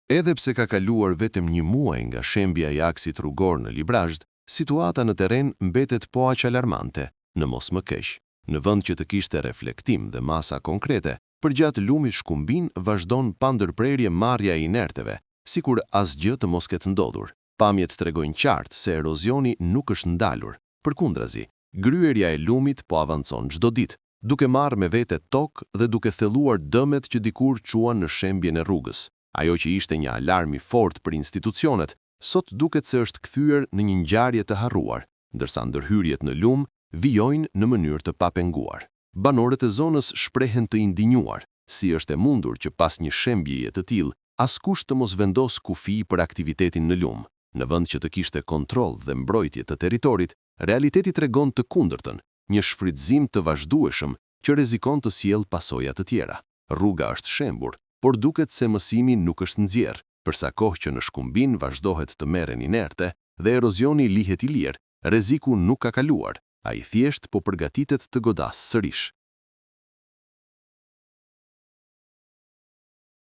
Edhe pse ka kaluar vetëm 1 muaj nga shembja e aksit rrugor në Librazhd, situata në terren mbetet po aq alarmante, në mos më keq. Në vend që të kishte reflektim dhe masa konkrete, përgjatë lumit Shkumbin vazhdon pa ndërprerje marrja e inerteve, sikur asgjë të mos ketë ndodhur. Pamjet tregojnë qartë se erozioni nuk është ndalur. Përkundrazi, gryerja e lumit po avancon çdo ditë, duke marrë me vete tokë dhe duke thelluar dëmet që dikur quan në shembjen e rrugës. Ajo që ishte një alarm i fortë për institucionet, sot duket se është kthyer në një ngjarje të harruar, ndërsa ndërhyrjet në lum vijojnë në mënyrë të papenguar. Banorët e zonës shprehen të indinjuar, si është e mundur që pas një shembjeje të tillë, askush të mos vendos kufi për aktivitetin në lum. Në vend që të kishte kontroll dhe mbrojtje të territorit, realiteti tregon të kundërtën, një shfrytëzim të vazhdueshëm që rrezikon të sjellë pasoja të tjera. Rruga është shembur, por duket se mësimi nuk është nxjerr, përsa kohë që në Shkumbin vazhdohet të merren inerte dhe erozioni lihet i lirë, rreziku nuk ka kaluar, ai thjesht po përgatitet të godasë sërish.